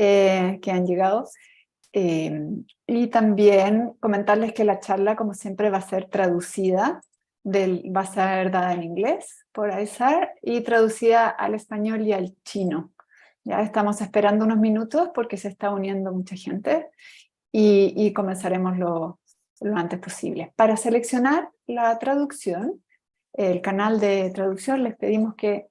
que han llegado. Y también comentarles que la charla, como siempre, va a ser traducida, va a ser dada en inglés por Aysar y traducida al español y al chino. Ya estamos esperando unos minutos porque se está uniendo mucha gente y comenzaremos lo antes posible. Para seleccionar la traducción, el canal de traducción, les pedimos que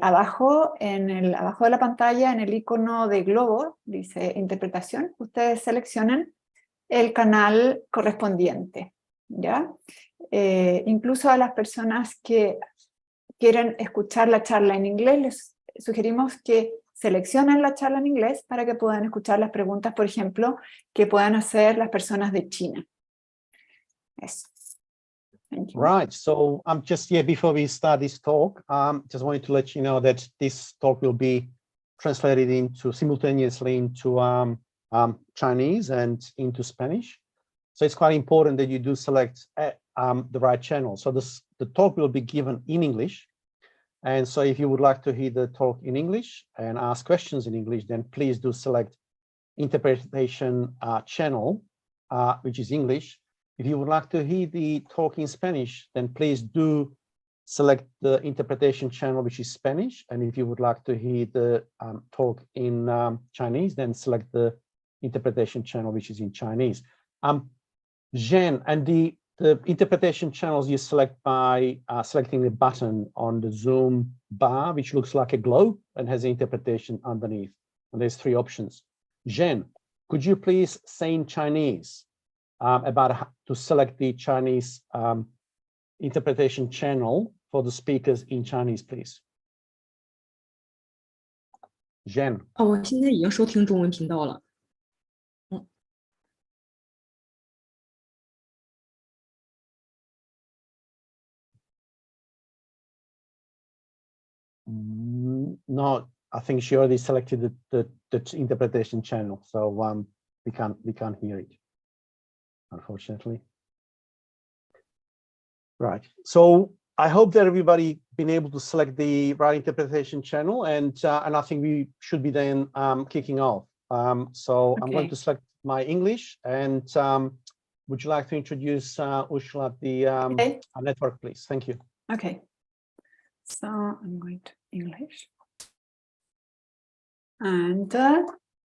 abajo de la pantalla, en el icono de globo, dice interpretación, ustedes seleccionen el canal correspondiente, ¿ya? Incluso a las personas que quieren escuchar la charla en inglés, les sugerimos que seleccionen la charla en inglés para que puedan escuchar las preguntas, por ejemplo, que puedan hacer las personas de China. Eso. Right, so before we start this talk, just wanted to let you know that this talk will be translated simultaneously into Chinese and into Spanish. So it's quite important that you do select the right channel. So the talk will be given in English. And so if you would like to hear the talk in English and ask questions in English, then please do select interpretation channel, which is English. If you would like to hear the talk in Spanish, then please do select the interpretation channel, which is Spanish. And if you would like to hear the talk in Chinese, then select the interpretation channel, which is in Chinese. Zhen, and the interpretation channels you select by selecting the button on the Zoom bar, which looks like a globe and has the interpretation underneath. And there's 3 options. Zhen, could you please say in Chinese about how to select the Chinese interpretation channel for the speakers in Chinese, please? Zhen. 我现在已经收听中文频道了。No, I think she already selected the interpretation channel, so we can't hear it, unfortunately. Right, so I hope that everybody been able to select the right interpretation channel, and I think we should be then kicking off. So okay. I'm going to select my English, and would you like to introduce Ursula the our network, please? Thank you. Okay, so I'm going to English. And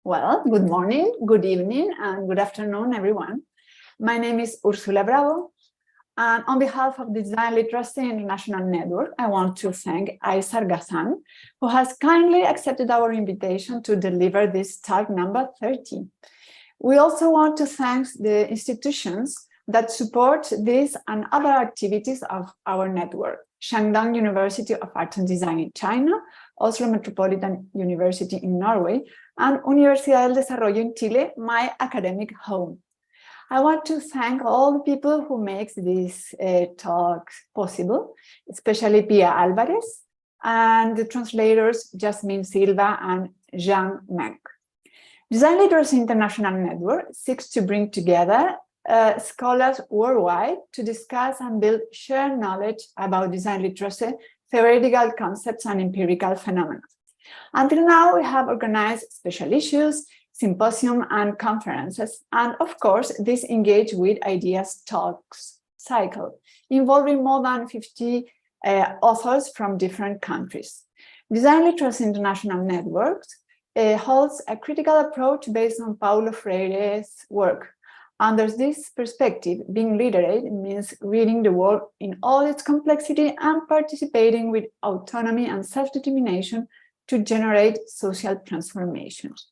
well, good morning, good evening, and good afternoon, everyone. My name is Ursula Bravo, and on behalf of the Design Literacy International Network, I want to thank Aysar Ghassan, who has kindly accepted our invitation to deliver this talk number 30. We also want to thank the institutions that support this and other activities of our network: Shandong University of Art and Design in China, Oslo Metropolitan University in Norway, and Universidad del Desarrollo in Chile, my academic home. I want to thank all the people who make this talk possible, especially Pia Alvarez and the translators Jasmine Silva and Jean Menck. Design Literacy International Network seeks to bring together scholars worldwide to discuss and build shared knowledge about design literacy, theoretical concepts, and empirical phenomena. Until now, we have organized special issues, symposium, and conferences, and of course, this Engage with Ideas talks cycle, involving more than 50 authors from different countries. Design Literacy International Network holds a critical approach based on Paulo Freire's work. Under this perspective, being literate means reading the world in all its complexity and participating with autonomy and self-determination to generate social transformations.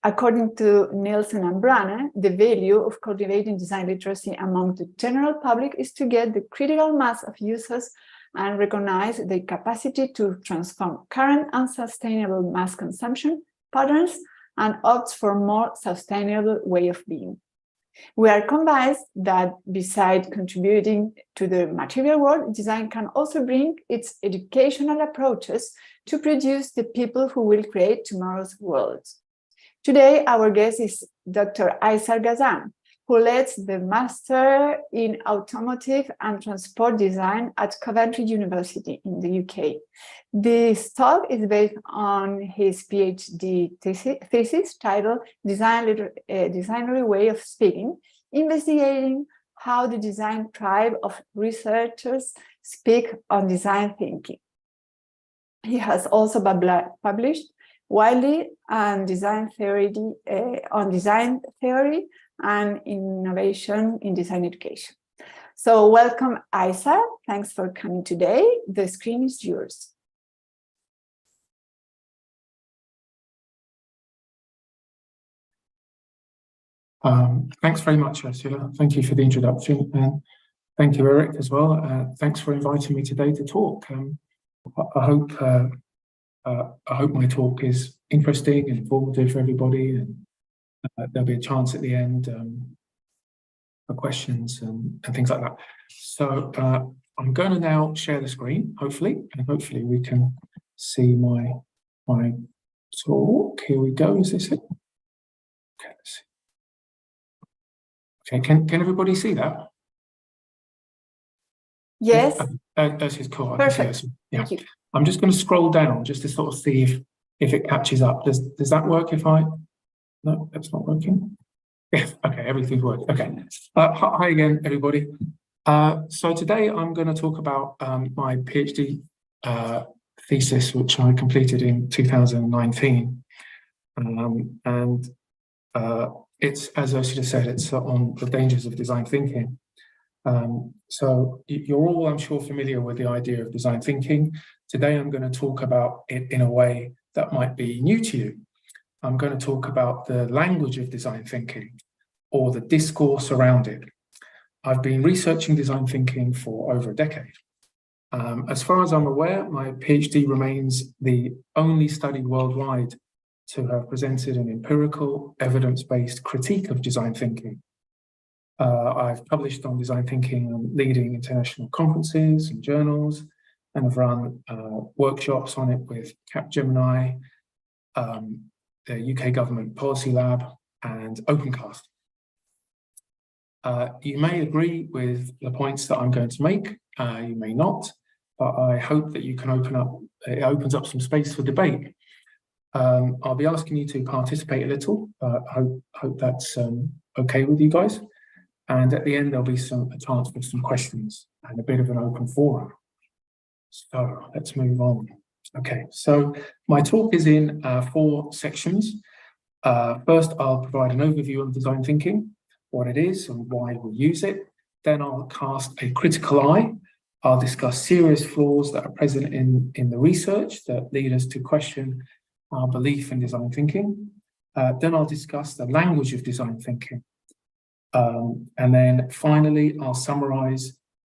According to Nielsen and Branner, the value of cultivating design literacy among the general public is to get the critical mass of users and recognize their capacity to transform current unsustainable mass consumption patterns and opt for a more sustainable way of being. We are convinced that besides contributing to the material world, design can also bring its educational approaches to produce the people who will create tomorrow's world. Today, our guest is Dr. Aysar Ghassan, who leads the Master in Automotive and Transport Design at Coventry University in the UK. This talk is based on his PhD thesis titled Designery Way of Speaking, investigating how the design tribe of researchers speak on design thinking. He has also published widely on design theory and innovation in design education. So welcome, Aysar. Thanks for coming today. The screen is yours. Thanks very much, Ursula. Thank you for the introduction, and thank you, Eric, as well. Thanks for inviting me today to talk. I hope my talk is interesting and informative for everybody, and there'll be a chance at the end for questions and things like that. So I'm going to now share the screen, hopefully, and hopefully we can see my talk. Here we go. Is this it? Okay, let's see. Okay, can everybody see that? Yes. This is cool. Perfect. Yeah. Thank you. I'm just going to scroll down just to sort of see if it catches up. Does that work if I... No, that's not working. Yes, okay, everything's working. Okay. Hi again, everybody. So today I'm going to talk about my PhD thesis, which I completed in 2019. It's, as Ursula said, it's on the dangers of design thinking. So you're all, I'm sure, familiar with the idea of design thinking. Today, I'm going to talk about it in a way that might be new to you. I'm going to talk about the language of design thinking, or the discourse around it. I've been researching design thinking for over a decade. As far as I'm aware, my PhD remains the only study worldwide to have presented an empirical, evidence-based critique of design thinking. I've published on design thinking on leading international conferences and journals, and I've run workshops on it with Capgemini, the UK Government Policy Lab, and Opencast. You may agree with the points that I'm going to make, you may not, but I hope that you can it opens up some space for debate. I'll be asking you to participate a little. I hope that's okay with you guys. And at the end, there'll be a chance for some questions and a bit of an open forum. So let's move on. Okay, so my talk is in 4 sections. First, I'll provide an overview of design thinking, what it is and why we use it. Then I'll cast a critical eye. I'll discuss serious flaws that are present in the research that lead us to question our belief in design thinking. Then I'll discuss the language of design thinking. And then finally, I'll summarize,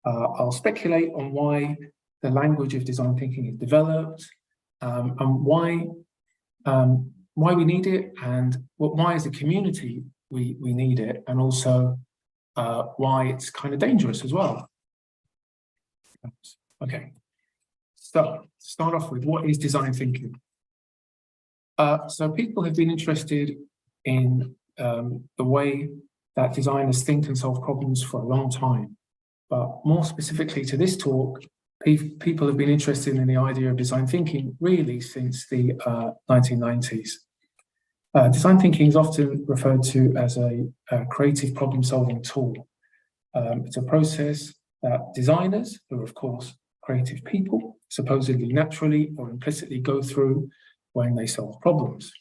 I'll speculate on why the language of design thinking is developed, and why we need it, and why as a community we need it, and also why it's kind of dangerous as well. Okay, so to start off with, what is design thinking? So people have been interested in the way that designers think and solve problems for a long time. But more specifically to this talk, people have been interested in the idea of design thinking really since the 1990s. Design thinking is often referred to as a creative problem-solving tool. It's a process that designers, who are of course creative people, supposedly naturally or implicitly go through when they solve problems.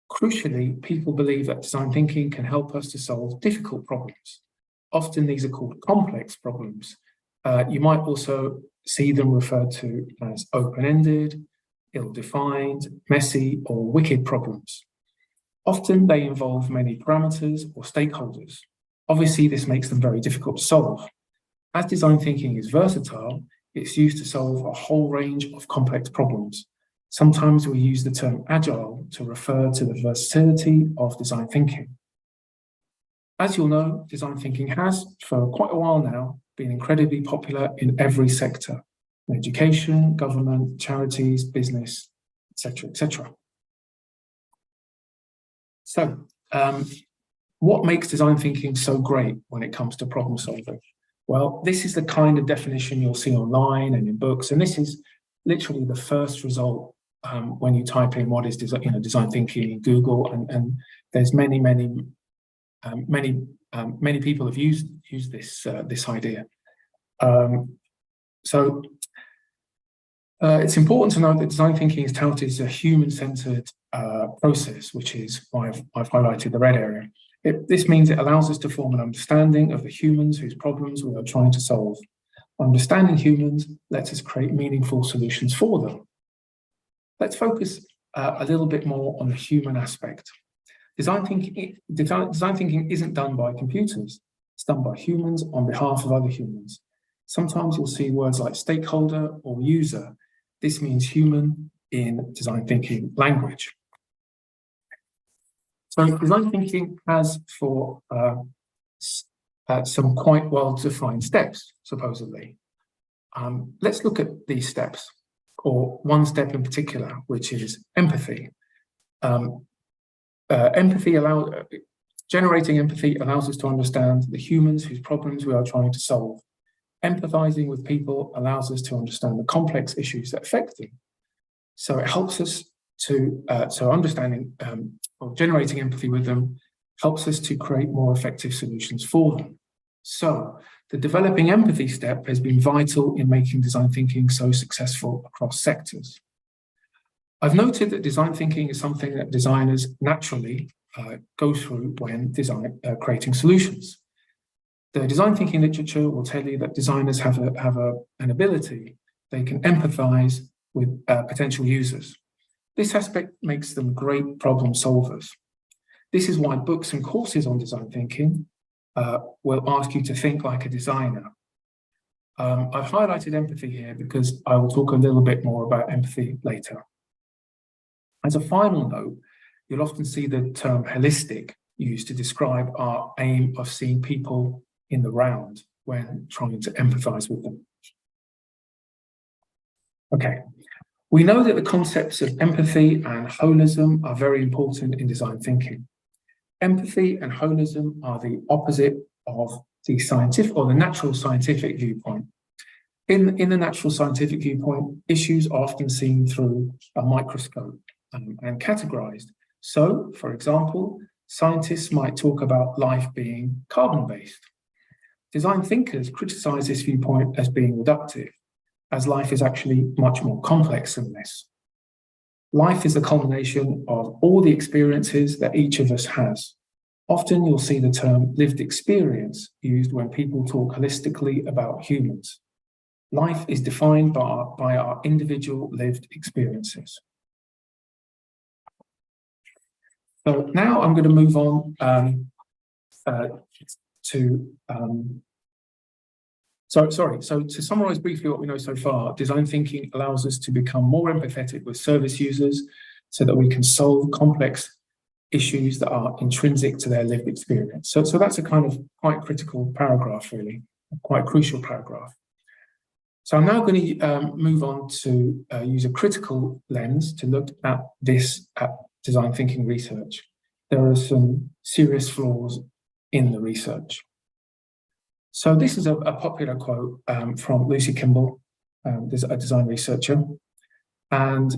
Crucially, people believe that design thinking can help us to solve difficult problems. Often these are called complex problems. You might also see them referred to as open-ended, ill-defined, messy, or wicked problems. Often they involve many parameters or stakeholders. Obviously, this makes them very difficult to solve. As design thinking is versatile, it's used to solve a whole range of complex problems. Sometimes we use the term agile to refer to the versatility of design thinking. As you'll know, design thinking has, for quite a while now, been incredibly popular in every sector: in education, government, charities, business, etc., etc. So, what makes design thinking so great when it comes to problem solving? Well, this is the kind of definition you'll see online and in books, and this is literally the first result when you type in what is design thinking in Google, and there's many people have used this idea. So it's important to note that design thinking is touted as a human-centered process, which is why I've highlighted the red area. This means it allows us to form an understanding of the humans whose problems we are trying to solve. Understanding humans lets us create meaningful solutions for them. Let's focus a little bit more on the human aspect. Design thinking isn't done by computers. It's done by humans on behalf of other humans. Sometimes you'll see words like stakeholder or user. This means human in design thinking language. So design thinking has for some quite well-defined steps, supposedly. Let's look at these steps, or one step in particular, which is empathy. Generating empathy allows us to understand the humans whose problems we are trying to solve. Empathizing with people allows us to understand the complex issues that affect them. So it helps us to, understanding or generating empathy with them helps us to create more effective solutions for them. So the developing empathy step has been vital in making design thinking so successful across sectors. I've noted that design thinking is something that designers naturally go through when creating solutions. The design thinking literature will tell you that designers have an ability. They can empathize with potential users. This aspect makes them great problem solvers. This is why books and courses on design thinking will ask you to think like a designer. I've highlighted empathy here because I will talk a little bit more about empathy later. As a final note, you'll often see the term holistic used to describe our aim of seeing people in the round when trying to empathize with them. Okay, we know that the concepts of empathy and holism are very important in design thinking. Empathy and holism are the opposite of the scientific or the natural scientific viewpoint. In the natural scientific viewpoint, issues are often seen through a microscope and categorized. So, for example, scientists might talk about life being carbon-based. Design thinkers criticize this viewpoint as being reductive, as life is actually much more complex than this. Life is the culmination of all the experiences that each of us has. Often you'll see the term lived experience used when people talk holistically about humans. Life is defined by our individual lived experiences. So now I'm going to move on So to summarize briefly what we know so far, design thinking allows us to become more empathetic with service users so that we can solve complex issues that are intrinsic to their lived experience. So that's a kind of quite critical paragraph, really, quite crucial paragraph. So I'm now going to move on to use a critical lens to look at this design thinking research. There are some serious flaws in the research. So this is a popular quote from Lucy Kimball, a design researcher. And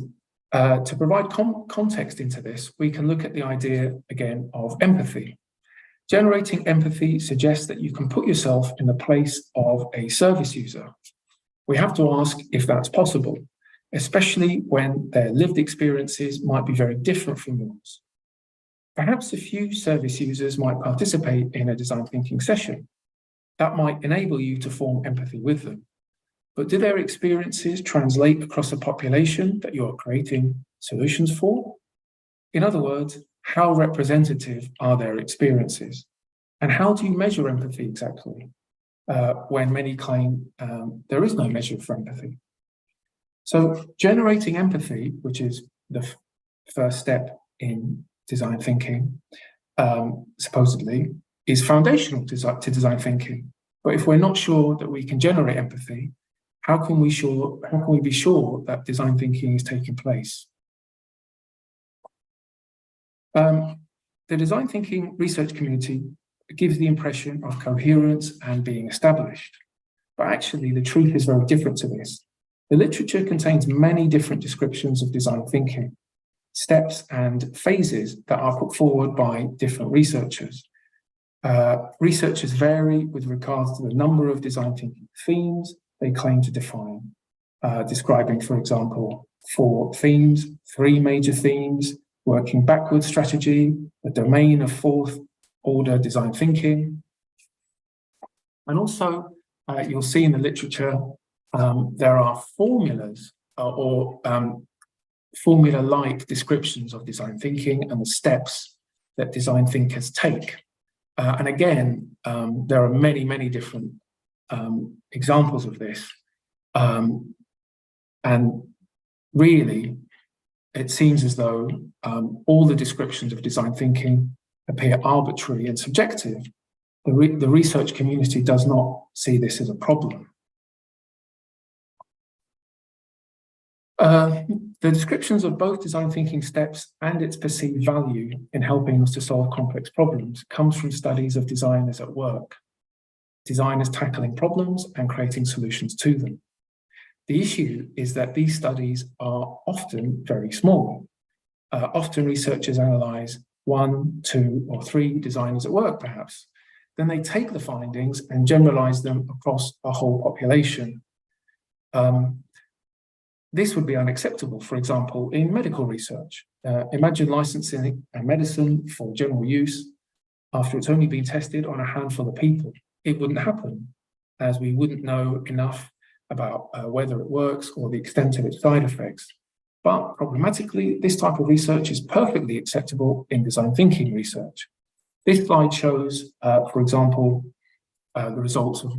to provide context into this, we can look at the idea, again, of empathy. Generating empathy suggests that you can put yourself in the place of a service user. We have to ask if that's possible, especially when their lived experiences might be very different from yours. Perhaps a few service users might participate in a design thinking session. That might enable you to form empathy with them. But do their experiences translate across a population that you are creating solutions for? In other words, how representative are their experiences? And how do you measure empathy exactly? When many claim there is no measure for empathy. So generating empathy, which is the first step in design thinking, supposedly, is foundational to design thinking. But if we're not sure that we can generate empathy, how can we be sure that design thinking is taking place? the design thinking research community gives the impression of coherence and being established. But actually, the truth is very different to this. The literature contains many different descriptions of design thinking, steps and phases that are put forward by different researchers. Researchers vary with regards to the number of design thinking themes they claim to define, describing, for example, 4 themes, 3 major themes, working backwards strategy, the domain of 4th order design thinking. And also, you'll see in the literature, there are formulas or formula-like descriptions of design thinking and the steps that design thinkers take. And again, there are many, many different examples of this. And really, it seems as though all the descriptions of design thinking appear arbitrary and subjective. The research community does not see this as a problem. The descriptions of both design thinking steps and its perceived value in helping us to solve complex problems comes from studies of designers at work, designers tackling problems and creating solutions to them. The issue is that these studies are often very small. Often researchers analyze 1, 2, or 3 designers at work, perhaps. Then they take the findings and generalize them across a whole population. This would be unacceptable, for example, in medical research. Imagine licensing a medicine for general use after it's only been tested on a handful of people. It wouldn't happen, as we wouldn't know enough about whether it works or the extent of its side effects. But problematically, this type of research is perfectly acceptable in design thinking research. This slide shows, for example, the results of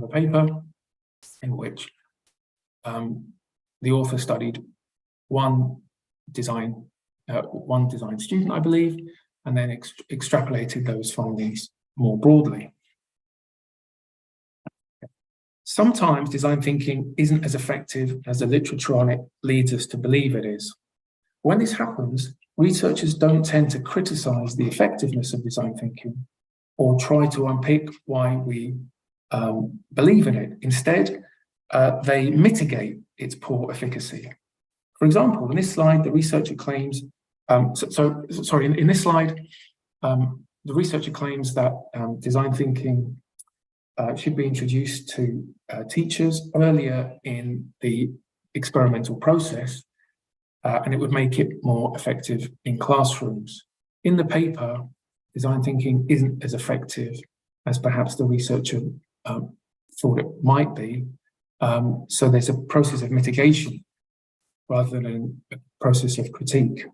a paper in which the author studied one design student, I believe, and then extrapolated those findings more broadly. Sometimes design thinking isn't as effective as the literature on it leads us to believe it is. When this happens, researchers don't tend to criticize the effectiveness of design thinking or try to unpick why we believe in it. Instead, they mitigate its poor efficacy. For example, in this slide, the researcher claims, in this slide, the researcher claims that design thinking should be introduced to teachers earlier in the experimental process, and it would make it more effective in classrooms. In the paper, design thinking isn't as effective as perhaps the researcher thought it might be. So there's a process of mitigation rather than a process of critique.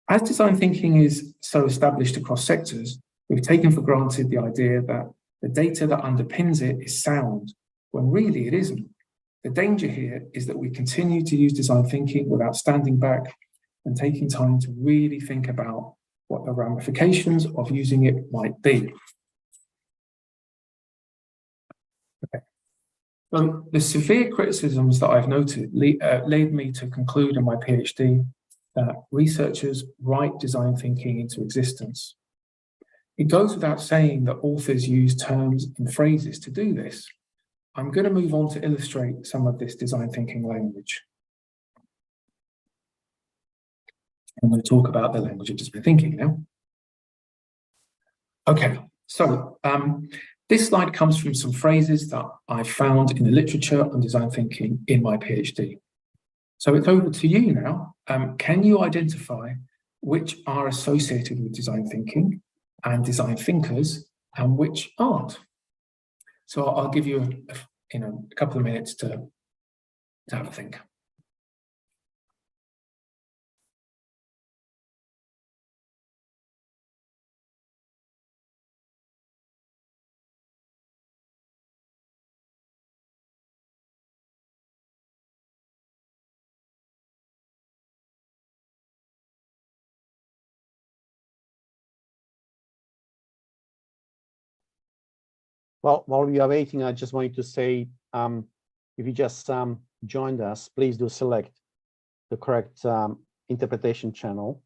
As design thinking is so established across sectors, we've taken for granted the idea that the data that underpins it is sound, when really it isn't. The danger here is that we continue to use design thinking without standing back and taking time to really think about what the ramifications of using it might be. Okay. So the severe criticisms that I've noted led me to conclude in my PhD that researchers write design thinking into existence. It goes without saying that authors use terms and phrases to do this. I'm going to move on to illustrate some of this design thinking language. I'm going to talk about the language of design thinking now. Okay, so this slide comes from some phrases that I found in the literature on design thinking in my PhD. So it's over to you now. Can you identify which are associated with design thinking and design thinkers and which aren't? So I'll give you a couple of minutes to have a think. Well, while we are waiting, I just wanted to say, if you just joined us, please do select the correct interpretation channel.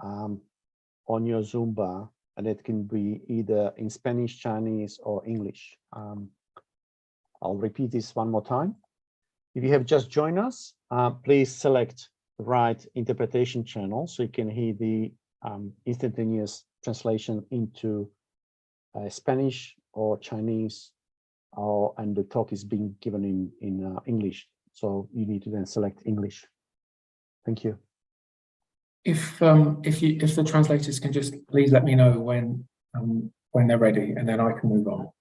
on your Zoom bar, and it can be either in Spanish, Chinese, or English. I'll repeat this one more time. If you have just joined us, please select the right interpretation channel so you can hear the instantaneous translation into Spanish or Chinese, and the talk is being given in English. So you need to then select English. Thank you. If the translators can just please let me know when they're ready, and then I can move on.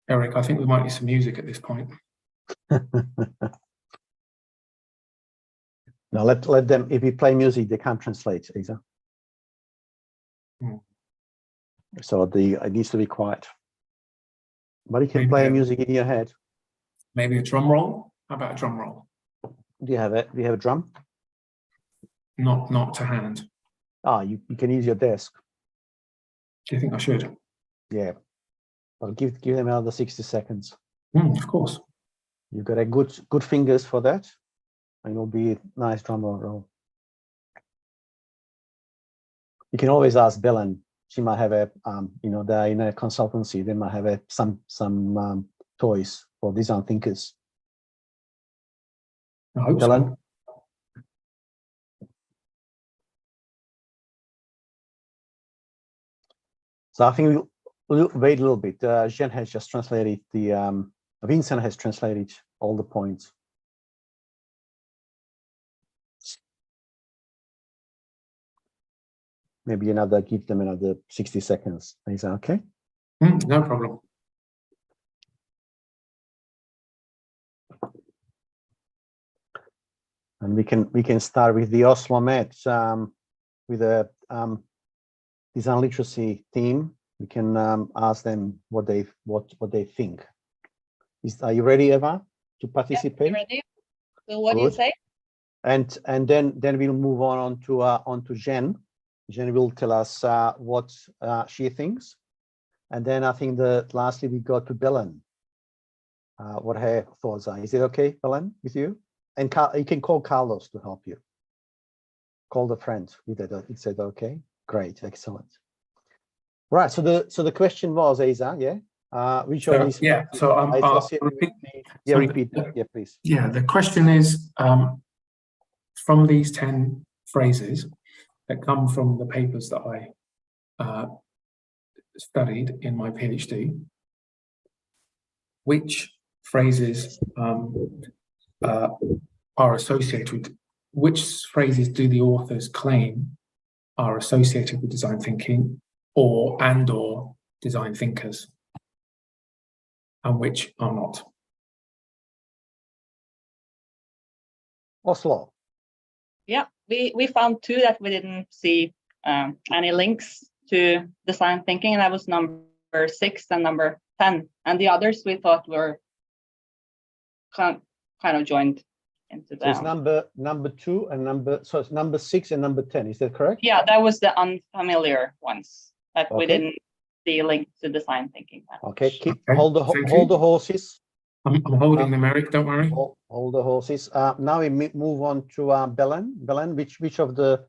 Eric, I think we might need some music at this point. Now let them, if you play music, they can't translate, Aysar. So it needs to be quiet. But you can play music in your head. Maybe a drum roll? How about a drum roll? Do you have it? Do you have a drum? Not to hand. You can use your desk. Do you think I should? Yeah. Well, give them another 60 seconds. Of course. You've got a good fingers for that, and it'll be a nice drum roll. You can always ask Belen. She might have a, they're in a consultancy. They might have some toys for design thinkers. I hope Belen? So I think we'll wait a little bit. Jen has just translated Vincent has translated all the points. Maybe give them another 60 seconds. Is that okay? No problem. And we can start with the Oslo Met with a design literacy team. We can ask them what they think. Are you ready, Eva, to participate? Yeah, ready. So what do you say? And then we'll move on to Jen. Jen will tell us what she thinks, and then I think lastly we go to Belen. What her thoughts are. Is it okay, Belen, with you? And you can call Carlos to help you. Call the friend. Is that okay? Great, excellent. Right. So the question was, Aysar, yeah. Which of these? Yeah. So I'll repeat. Yeah, repeat. Yeah, please. Yeah. The question is, from these 10 phrases that come from the papers that I studied in my PhD, which phrases are associated with, which phrases do the authors claim are associated with design thinking or design thinkers, and which are not? Oslo. Yeah, we found 2 that we didn't see any links to design thinking, and that was number 6 and number 10. And the others we thought were kind of joined into them. So it's number 2 and so it's number 6 and number 10. Is that correct? Yeah, that was the unfamiliar ones that we didn't see linked to design thinking. Okay, hold the horses. I'm holding them, Eric, don't worry. Hold the horses. Now we move on to Belen. Belen, which of the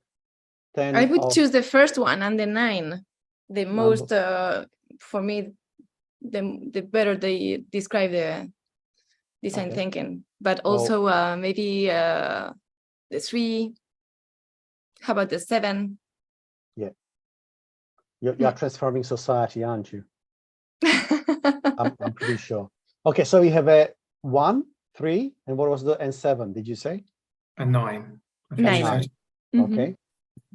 10? I would choose the first one and the 9. The most, for me, the better they describe the design thinking. But also maybe the 3. How about the 7? Yeah. You're transforming society, aren't you? I'm pretty sure. Okay, so we have a 1, 3, and what was and 7? Did you say? And 9. 9. Okay.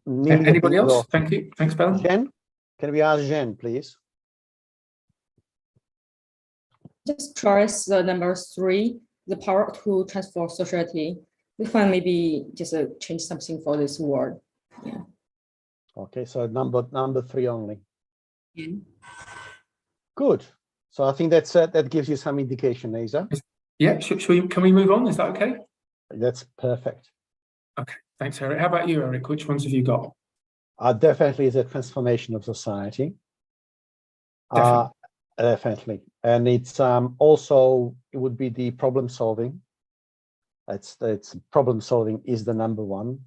Anybody else? Thank you. Thanks, Belen. Jen, can we ask Jen, please? Just choice the number 3, the power to transform society. We can maybe just change something for this word. Yeah. Okay, so number 3 only. Yeah. Good. So I think that's that gives you some indication, Aysar. Yeah, can we move on? Is that okay? That's perfect. Okay, thanks, Eric. How about you, Eric? Which ones have you got? Definitely the transformation of society. Definitely. Definitely. And it's also, it would be the problem solving. It's problem solving is the number one.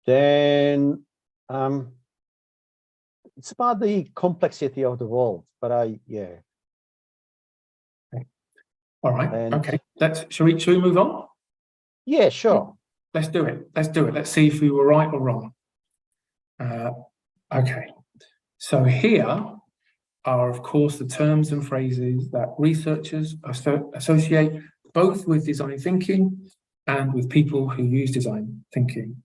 Then it's about the complexity of the world, but yeah. All right. And okay. Shall we move on? Yeah, sure. Let's do it. Let's do it. Let's see if we were right or wrong. Okay. So here are, of course, the terms and phrases that researchers associate both with design thinking and with people who use design thinking.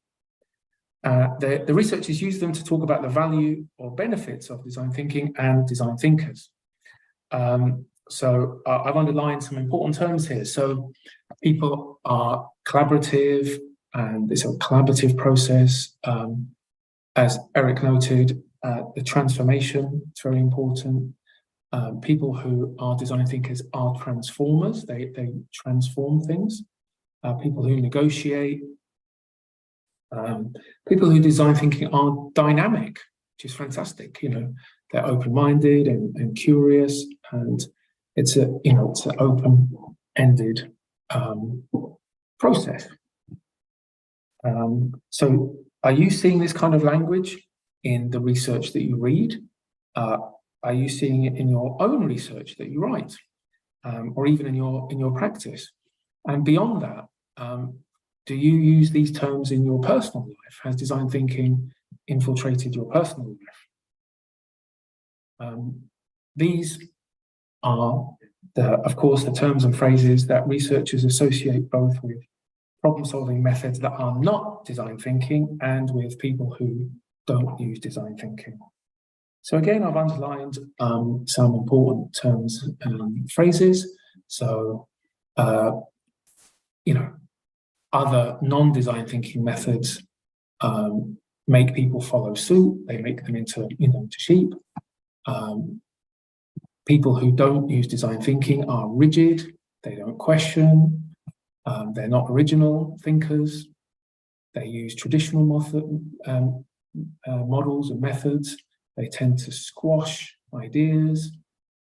The researchers use them to talk about the value or benefits of design thinking and design thinkers. So I've underlined some important terms here. So people are collaborative, and it's a collaborative process. As Eric noted, the transformation is very important. People who are design thinkers are transformers. They transform things. People who negotiate. People who design thinking are dynamic, which is fantastic. You know, they're open-minded and curious, and it's an open-ended process. So, are you seeing this kind of language in the research that you read? Are you seeing it in your own research that you write, or even in your practice? And beyond that, do you use these terms in your personal life? Has design thinking infiltrated your personal life? These are, of course, the terms and phrases that researchers associate both with problem-solving methods that are not design thinking and with people who don't use design thinking. So again, I've underlined some important terms and phrases. So, other non-design thinking methods make people follow suit. They make them into sheep. People who don't use design thinking are rigid. They don't question. They're not original thinkers. They use traditional models and methods. They tend to squash ideas,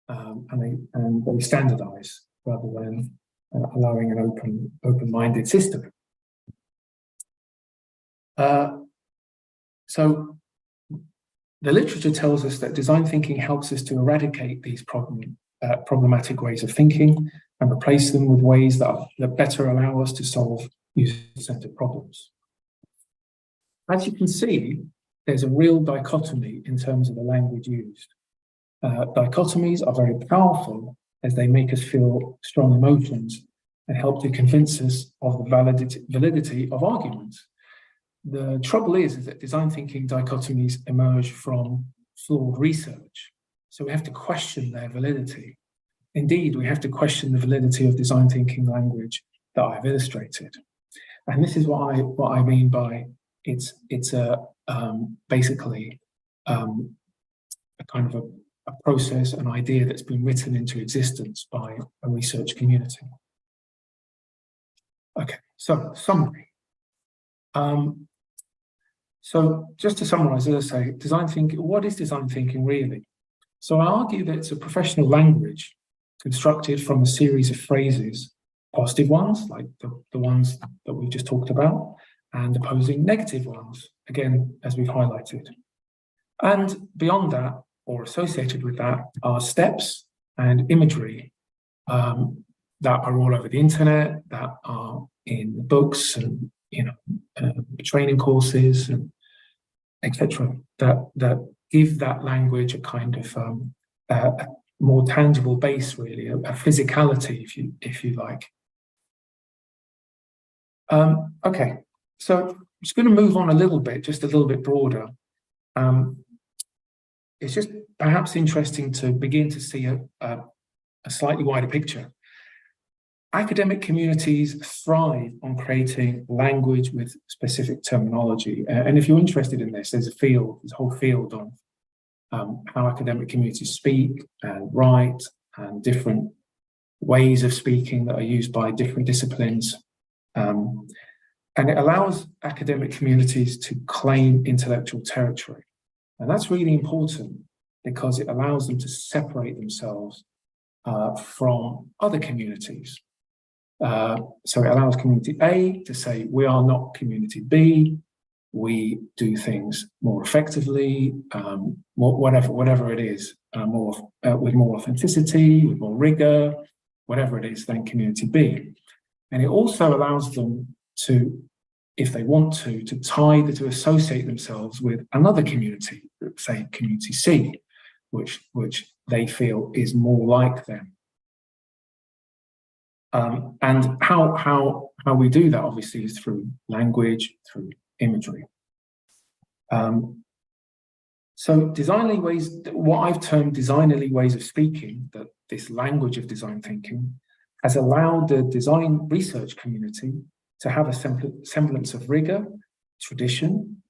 and they standardize rather than allowing an open-minded system. So the literature tells us that design thinking helps us to eradicate these problematic ways of thinking and replace them with ways that better allow us to solve user-centered problems. As you can see, there's a real dichotomy in terms of the language used. Dichotomies are very powerful as they make us feel strong emotions and help to convince us of the validity of arguments. The trouble is that design thinking dichotomies emerge from flawed research. So we have to question their validity. Indeed, we have to question the validity of design thinking language that I've illustrated. And this is what I mean by it's basically a kind of a process, an idea that's been written into existence by a research community. Okay, so summary. So just to summarize, as I say, design thinking, what is design thinking really? So I argue that it's a professional language constructed from a series of phrases, positive ones, like the ones that we've just talked about, and opposing negative ones, again, as we've highlighted. And beyond that, or associated with that, are steps and imagery that are all over the internet, that are in books and training courses and etc. That give that language a kind of a more tangible base, really, a physicality, if you like. Okay, so I'm just going to move on a little bit, just a little bit broader. It's just perhaps interesting to begin to see a slightly wider picture. Academic communities thrive on creating language with specific terminology. And if you're interested in this, there's a whole field on how academic communities speak and write, and different ways of speaking that are used by different disciplines. And it allows academic communities to claim intellectual territory. And that's really important because it allows them to separate themselves from other communities. So it allows community A to say, we are not community B, we do things more effectively, whatever it is, with more authenticity, with more rigor, whatever it is, than community B. And it also allows them to, if they want to to associate themselves with another community, say community C, which they feel is more like them. And how we do that, obviously, is through language, through imagery. So designally ways, what I've termed designerly ways of speaking, that this language of design thinking, has allowed the design research community to have a semblance of rigor, tradition,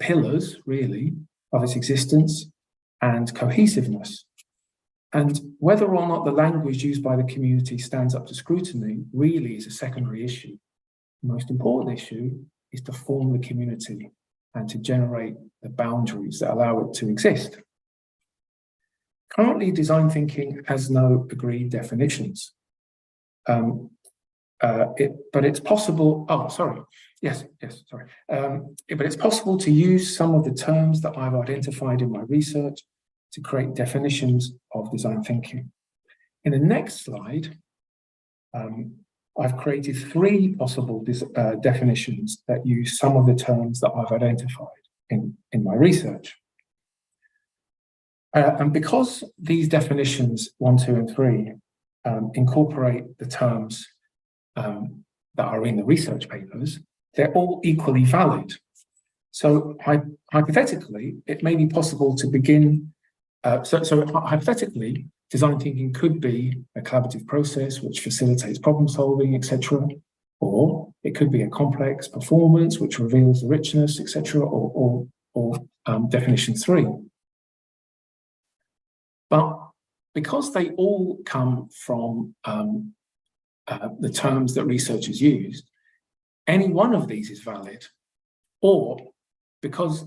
pillars, really, of its existence, and cohesiveness. And whether or not the language used by the community stands up to scrutiny really is a secondary issue. The most important issue is to form the community and to generate the boundaries that allow it to exist. Currently, design thinking has no agreed definitions. But it's possible, but it's possible to use some of the terms that I've identified in my research to create definitions of design thinking. In the next slide, I've created 3 possible definitions that use some of the terms that I've identified in my research. And because these definitions 1, 2, and 3 incorporate the terms that are in the research papers, they're all equally valid. So hypothetically, it may be possible to begin. So hypothetically, design thinking could be a collaborative process which facilitates problem solving, etc. Or it could be a complex performance which reveals the richness, etc. Or definition 3. But because they all come from the terms that researchers use, any one of these is valid, or because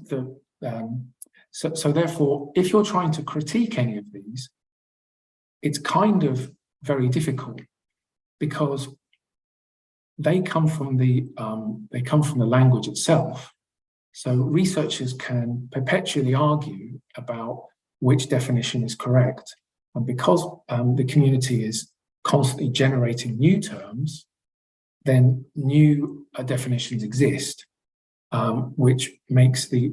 so therefore, if you're trying to critique any of these, it's kind of very difficult because they come from the language itself. So researchers can perpetually argue about which definition is correct, and because the community is constantly generating new terms, then new definitions exist, which makes the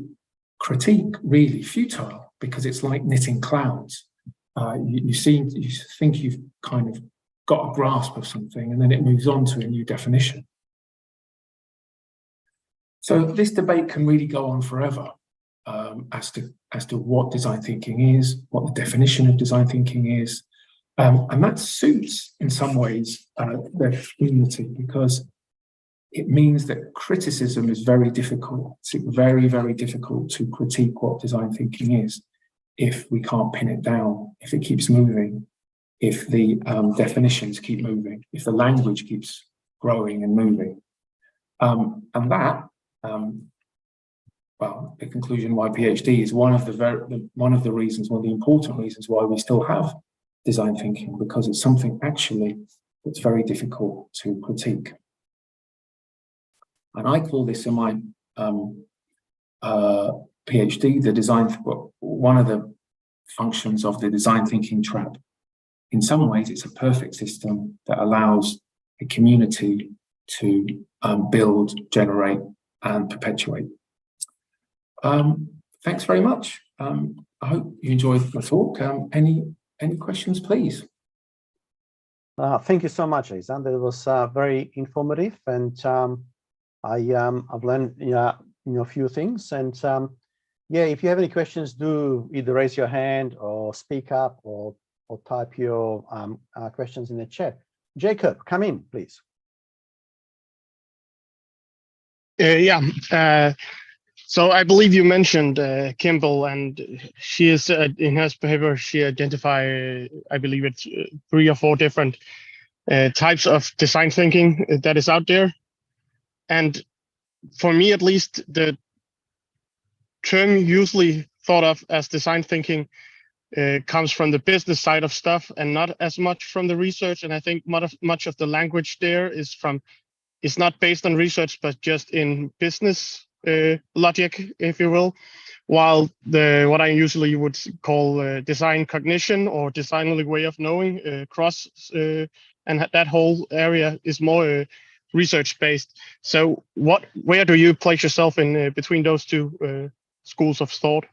critique really futile because it's like knitting clouds. You think you've kind of got a grasp of something, and then it moves on to a new definition. So this debate can really go on forever as to what design thinking is, what the definition of design thinking is. And that suits, in some ways, the community because it means that criticism is very difficult. It's very, very difficult to critique what design thinking is if we can't pin it down, if it keeps moving, if the definitions keep moving, if the language keeps growing and moving. And that, well, the conclusion of my PhD is one of the reasons, one of the important reasons why we still have design thinking, because it's something actually that's very difficult to critique. And I call this in my PhD, the design, one of the functions of the design thinking trap. In some ways, it's a perfect system that allows a community to build, generate, and perpetuate. Thanks very much. I hope you enjoyed my talk. Any questions, please? Thank you so much, Aysar. That was very informative, and I've learned a few things. And yeah, if you have any questions, do either raise your hand or speak up or type your questions in the chat. Jacob, come in, please. So I believe you mentioned Kimball, and she is in her paper, she identified, I believe it's 3 or 4 different types of design thinking that is out there. And for me, at least, the term usually thought of as design thinking comes from the business side of stuff and not as much from the research. And I think much of the language there is not based on research, but just in business logic, if you will. While what I usually would call design cognition or designerly way of knowing and that whole area is more research based. So where do you place yourself in between those two schools of thought?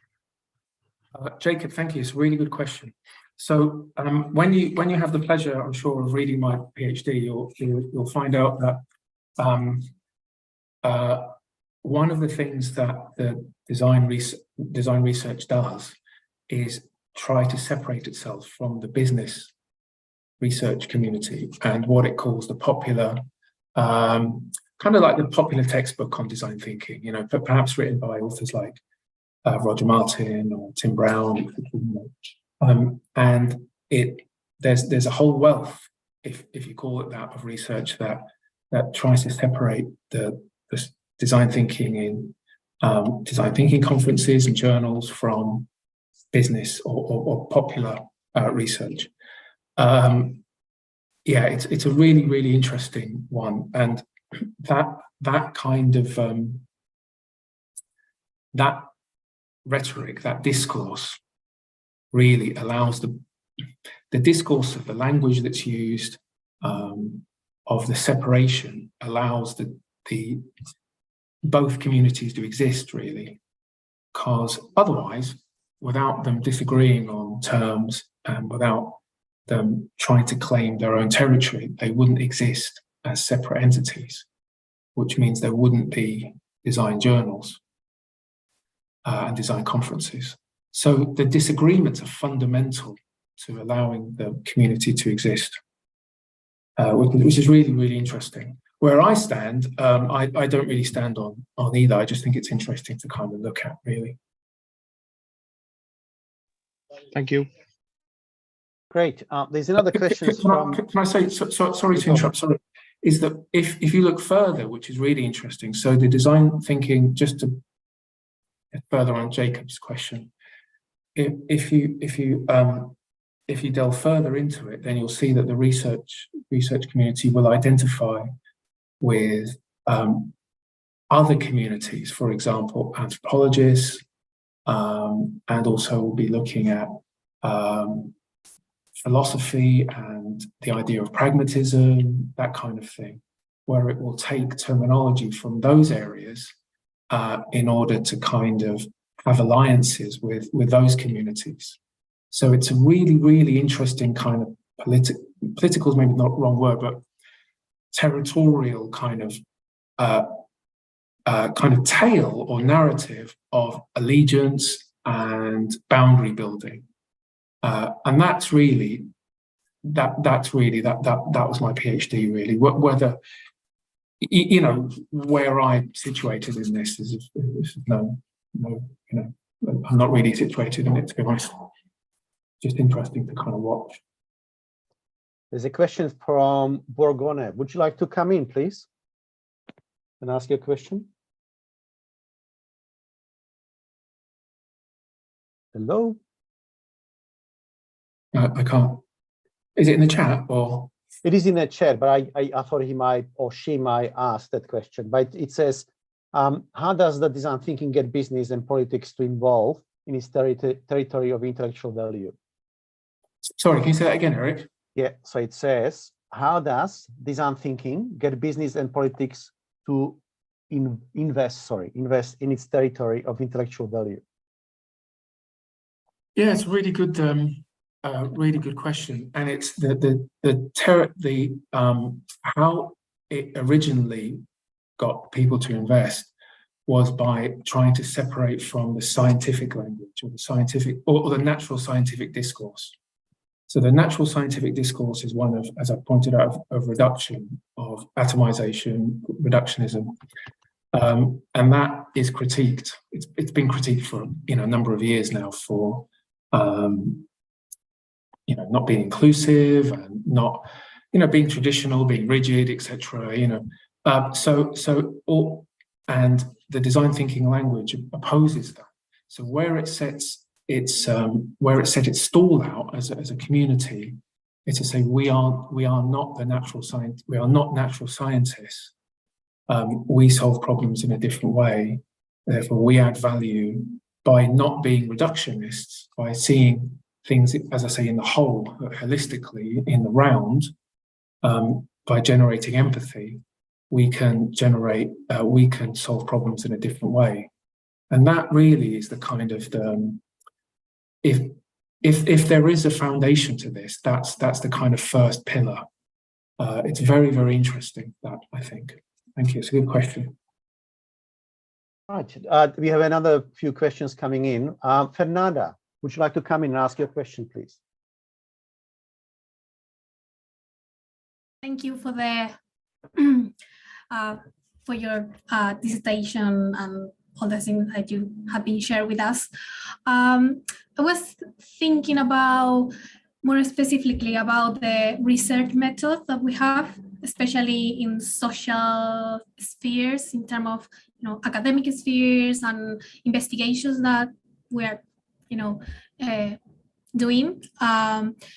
Jacob, thank you. It's a really good question. So when you have the pleasure, I'm sure, of reading my PhD, you'll find out that one of the things that the design research does is try to separate itself from the business research community and what it calls the popular, kind of like the popular textbook on design thinking, perhaps written by authors like Roger Martin or Tim Brown, and there's a whole wealth, if you call it that, of research that tries to separate the design thinking in design thinking conferences and journals from business or popular research. Yeah, it's a really, really interesting one, and that kind of that rhetoric, that discourse, really allows the discourse of the language that's used, of the separation, allows the both communities to exist, really, because otherwise, without them disagreeing on terms and without them trying to claim their own territory, they wouldn't exist as separate entities, which means there wouldn't be design journals and design conferences. So the disagreements are fundamental to allowing the community to exist, which is really, really interesting. Where I stand, I don't really stand on either. I just think it's interesting to kind of look at, really. Thank you. Great. There's another question from... Can I say, sorry to interrupt, sorry, is that if you look further, which is really interesting, so the design thinking, just to further on Jacob's question, if you delve further into it, then you'll see that the research community will identify with other communities, for example, anthropologists, and also will be looking at philosophy and the idea of pragmatism, that kind of thing, where it will take terminology from those areas in order to kind of have alliances with those communities. So it's a really, really interesting kind of political is maybe not the wrong word, but territorial kind of tale or narrative of allegiance and boundary building. And that's really that was my PhD, really. Whether where I'm situated in this is no, I'm not really situated in it, to be honest. Just interesting to kind of watch. There's a question from Borgone. Would you like to come in, please, and ask your question? Hello? I can't. Is it in the chat or? It is in the chat, but I thought he might or she might ask that question. But it says, how does the design thinking get business and politics to involve in its territory of intellectual value? Sorry, can you say that again, Eric? Yeah, so it says, how does design thinking get business and politics to invest in its territory of intellectual value? Yeah, it's a really good question, and it's how it originally got people to invest was by trying to separate from the scientific language or the scientific or the natural scientific discourse. So the natural scientific discourse is one of, as I pointed out, of reduction, of atomization, reductionism. And that is critiqued. It's been critiqued for a number of years now for not being inclusive and not being traditional, being rigid, etc. And the design thinking language opposes that. So where it set its stall out as a community, it's to say we are not the natural science. We are not natural scientists. We solve problems in a different way. Therefore, we add value by not being reductionists, by seeing things, as I say, in the whole, holistically, in the round. By generating empathy, we can solve problems in a different way. And that really is the kind of if there is a foundation to this, that's the kind of first pillar. It's very, very interesting, that, I think. Thank you. It's a good question. Right. We have another few questions coming in. Fernanda, would you like to come in and ask your question, please? Thank you for the for your dissertation and all the things that you have been shared with us. I was thinking about more specifically about the research methods that we have, especially in social spheres, in terms of academic spheres and investigations that we're doing.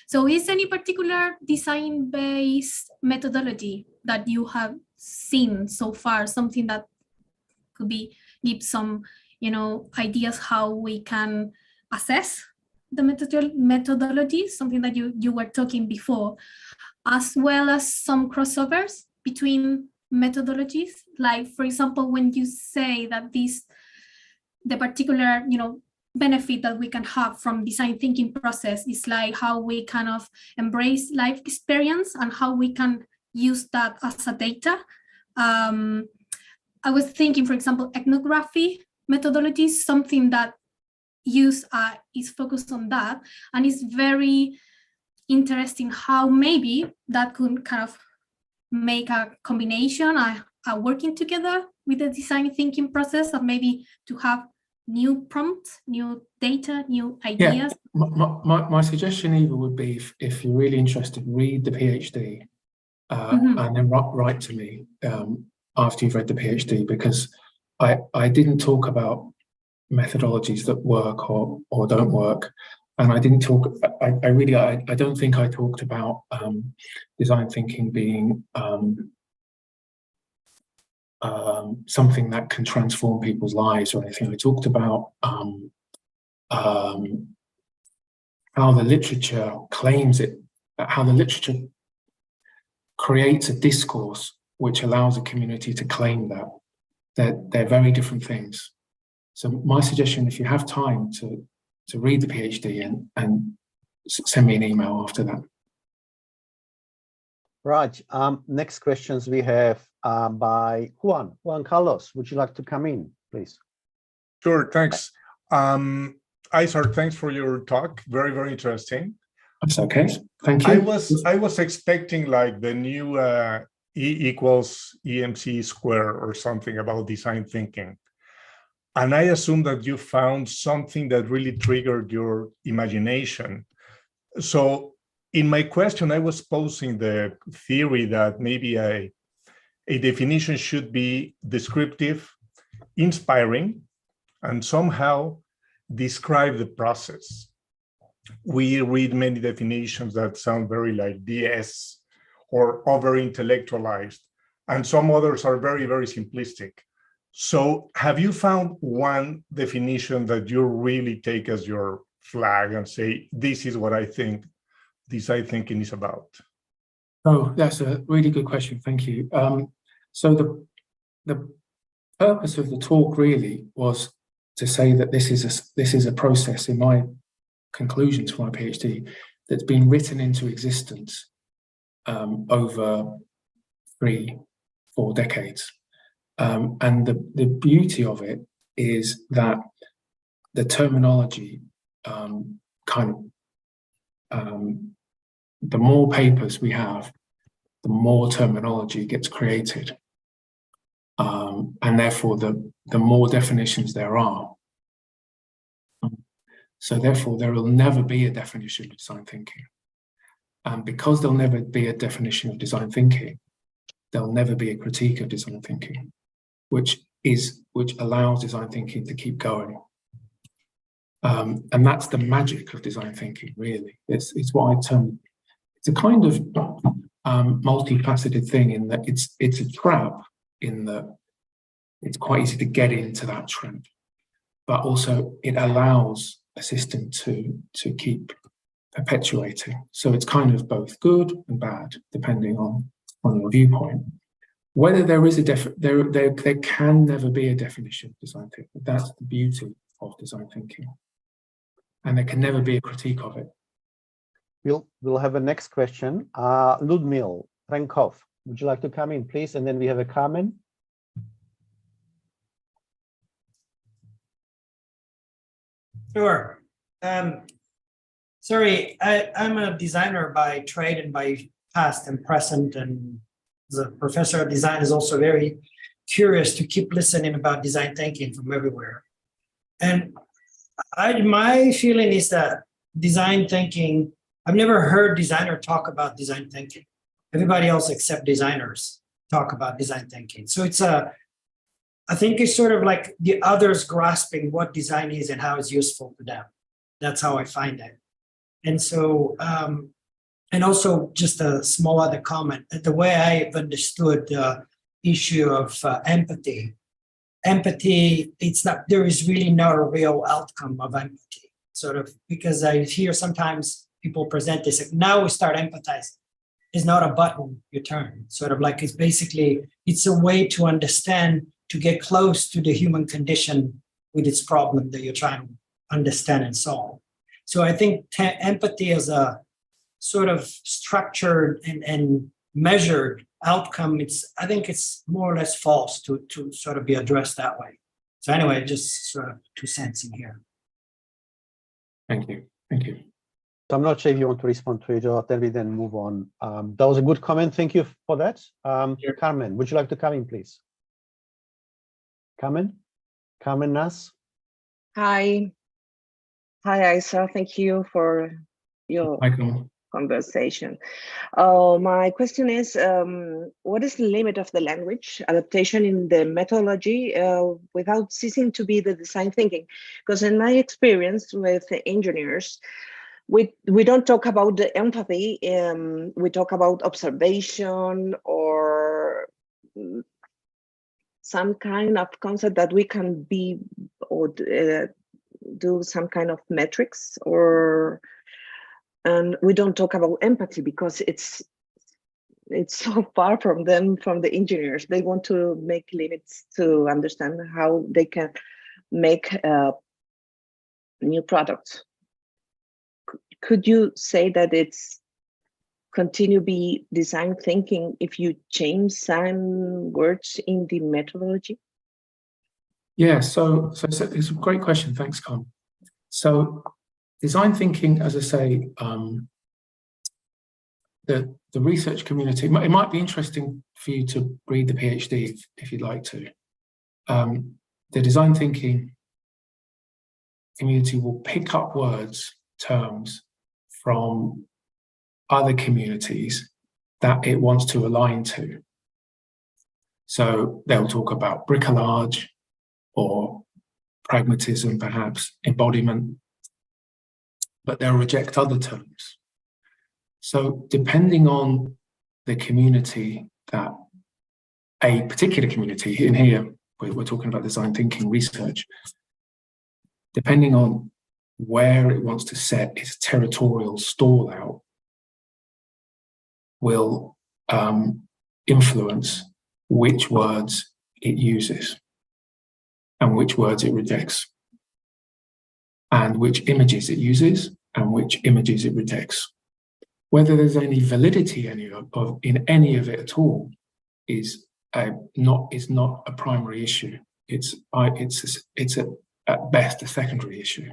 So is any particular design-based methodology that you have seen so far, something that could give some ideas how we can assess the methodology, something that you were talking before, as well as some crossovers between methodologies, like, for example, when you say that the particular benefit that we can have from design thinking process is like how we kind of embrace life experience and how we can use that as a data. I was thinking, for example, ethnography methodology is something that is focused on that, and it's very interesting how maybe that could kind of make a combination, a working together with the design thinking process, and maybe to have new prompts, new data, new ideas. Yeah. My suggestion, Eva, would be if you're really interested, read the PhD and then write to me after you've read the PhD, because I didn't talk about methodologies that work or don't work, and I didn't talk. I don't think I talked about design thinking being something that can transform people's lives or anything. I talked about how the literature claims it, how the literature creates a discourse which allows a community to claim that they're very different things. So my suggestion, if you have time to read the PhD and send me an email after that. Right. Next questions we have by Juan Carlos. Would you like to come in, please? Sure. Thanks. Aysar, thanks for your talk. Very, very interesting. That's okay. Thank you. I was expecting like the new E equals EMC square or something about design thinking. And I assume that you found something that really triggered your imagination. So in my question, I was posing the theory that maybe a definition should be descriptive, inspiring, and somehow describe the process. We read many definitions that sound very like BS or over-intellectualized, and some others are very, very simplistic. So have you found one definition that you really take as your flag and say, this is what I think design thinking is about? Oh, that's a really good question. Thank you. So the purpose of the talk really was to say that this is a process, in my conclusion to my PhD, that's been written into existence over 3-4 decades. And the beauty of it is that the terminology the more papers we have, the more terminology gets created. and therefore the more definitions there are. So therefore, there will never be a definition of design thinking. And because there'll never be a definition of design thinking, there'll never be a critique of design thinking, which allows design thinking to keep going. And that's the magic of design thinking, really. It's what I term, it's a kind of multifaceted thing in that it's a trap in that it's quite easy to get into that trap, but also it allows a system to keep perpetuating. So it's kind of both good and bad, depending on your viewpoint. Whether there is there can never be a definition of design thinking. That's the beauty of design thinking. And there can never be a critique of it. We'll have a next question. Ludmil Trenkov, would you like to come in, please? And then we have a Carmen. Sure. Sorry, I'm a designer by trade and by past and present, and as a professor of design is also very curious to keep listening about design thinking from everywhere. And my feeling is that design thinking, I've never heard designer talk about design thinking. Everybody else except designers talk about design thinking. So it's I think it's sort of like the others grasping what design is and how it's useful to them. That's how I find it. And so, and also just a small other comment, the way I've understood the issue of empathy, it's not, there is really not a real outcome of empathy, sort of, because I hear sometimes people present this, like, now we start empathizing. It's not a button you turn, sort of like it's basically, it's a way to understand, to get close to the human condition with its problem that you're trying to understand and solve. So I think empathy is a sort of structured and measured outcome. I think it's more or less false to sort of be addressed that way. So anyway, just sort of 2 cents in here. Thank you. Thank you. So I'm not sure if you want to respond to it or then we then move on. That was a good comment. Thank you for that. Sure. Carmen, would you like to come in, please? Carmen Nas. Hi, Aysar. Thank you for your conversation. My question is, what is the limit of the language adaptation in the methodology without ceasing to be the design thinking? Because in my experience with the engineers, we don't talk about the empathy. We talk about observation or some kind of concept that we can be or do some kind of metrics, and we don't talk about empathy because it's so far from them, from the engineers. They want to make limits to understand how they can make new products. Could you say that it's continue be design thinking if you change some words in the methodology? Yeah, so it's a great question. Thanks, Con. So design thinking, as I say, the research community, it might be interesting for you to read the PhD if you'd like to. The design thinking community will pick up words, terms from other communities that it wants to align to. So they'll talk about bricolage or pragmatism, perhaps, embodiment, but they'll reject other terms. So depending on the community that a particular community, in here, we're talking about design thinking research, depending on where it wants to set its territorial stall out, will influence which words it uses and which words it rejects, and which images it uses and which images it rejects. Whether there's any validity in any of it at all is not a primary issue. It's at best a secondary issue.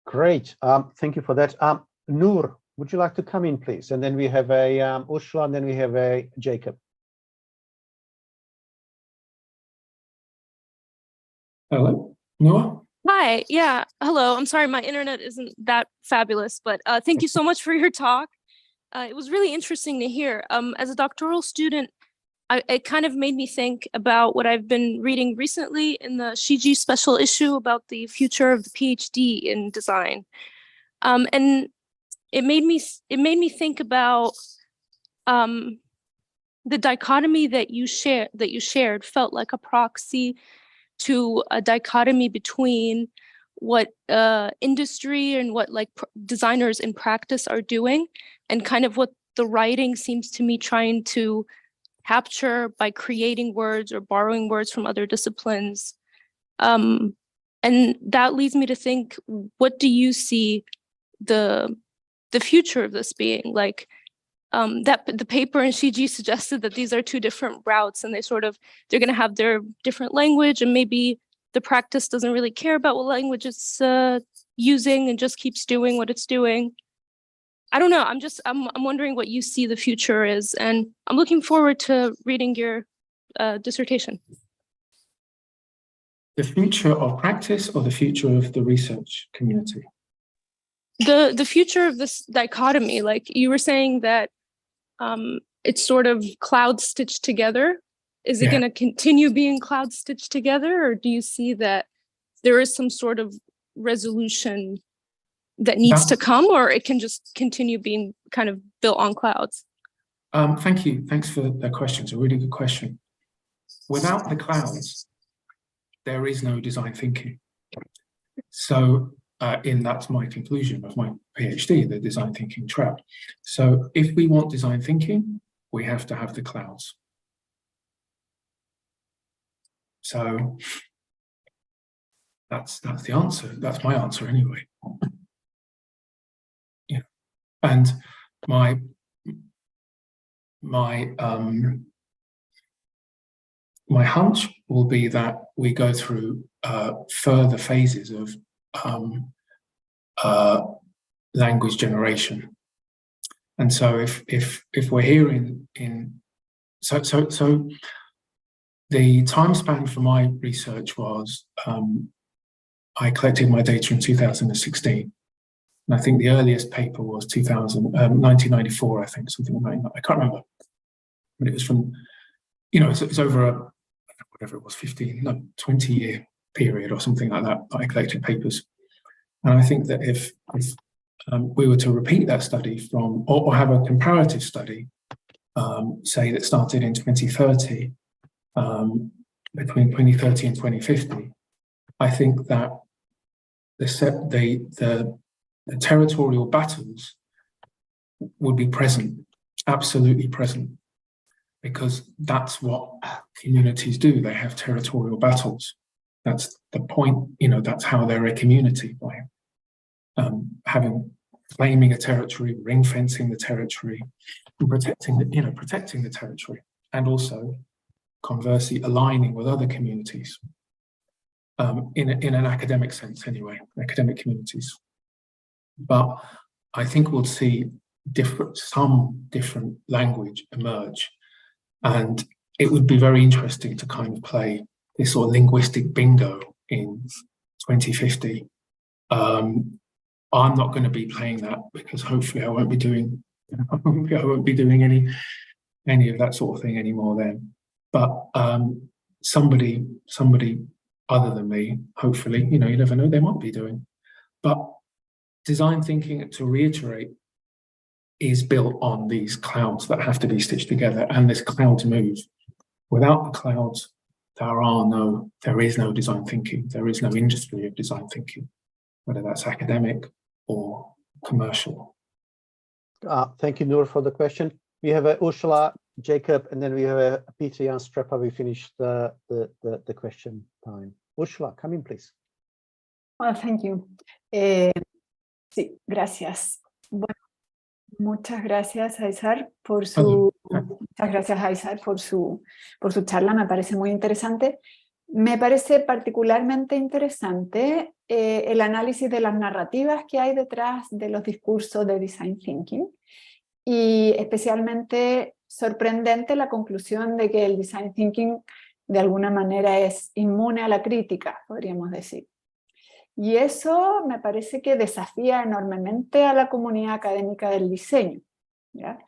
Great. Thank you for that. Noor would you like to come in, please? And then we have a Ursula, and then we have a Jacob. Hello, Noah? Hi, yeah, hello. I'm sorry, my internet isn't that fabulous, but thank you so much for your talk. It was really interesting to hear. As a doctoral student, it kind of made me think about what I've been reading recently in the Shiji special issue about the future of the PhD in design. And it made me think about the dichotomy that you shared felt like a proxy to a dichotomy between what industry and what like designers in practice are doing, and kind of what the writing seems to me trying to capture by creating words or borrowing words from other disciplines. And that leads me to think, what do you see the future of this being? Like that the paper in Shiji suggested that these are two different routes, and they're going to have their different language, and maybe the practice doesn't really care about what language it's using and just keeps doing what it's doing. I don't know. I'm wondering what you see the future is, and I'm looking forward to reading your dissertation. The future of practice or the future of the research community? The future of this dichotomy, like you were saying that it's sort of cloud stitched together. Is it going to continue being cloud stitched together, or do you see that there is some sort of resolution that needs to come, or it can just continue being kind of built on clouds? Thank you. Thanks for that question. It's a really good question. Without the clouds, there is no design thinking. So that's my conclusion of my PhD, the design thinking trap. So if we want design thinking, we have to have the clouds. So that's the answer. That's my answer anyway. Yeah. And my hunch will be that we go through further phases of language generation. And so if we're here so the time span for my research was I collected my data in 2016. And I think the earliest paper was 1994, I think, something like that. I can't remember. But it was from, it's over a, whatever it was, 20-year period or something like that I collected papers. And I think that if we were to repeat that study or have a comparative study, say that started in 2030, between 2030 and 2050, I think that the territorial battles would be present, absolutely present, because that's what communities do. They have territorial battles. That's the point, that's how they're a community, by claiming a territory, ring fencing the territory, and protecting the territory, and also conversely aligning with other communities, in an academic sense anyway, academic communities. But I think we'll see some different language emerge, and it would be very interesting to kind of play this sort of linguistic bingo in 2050. I'm not going to be playing that, because hopefully I won't be doing any of that sort of thing anymore then. But somebody other than me, hopefully, you never know, they might be doing. But design thinking, to reiterate, is built on these clouds that have to be stitched together, and this clouds move. Without the clouds, there is no design thinking. There is no industry of design thinking, whether that's academic or commercial. Thank you, Noor, for the question. We have Ursula, Jacob, and then we have Peter Jan Strepa. We finished the question time. Ursula, come in, please. Well, thank you. Sí, gracias. Bueno, muchas gracias, Aysar, por su charla. Me parece muy interesante. Me parece particularmente interesante el análisis de las narrativas que hay detrás de los discursos de design thinking, y especialmente sorprendente la conclusión de que el design thinking de alguna manera es inmune a la crítica, podríamos decir. Y eso me parece que desafía enormemente a la comunidad académica del diseño, ¿ya?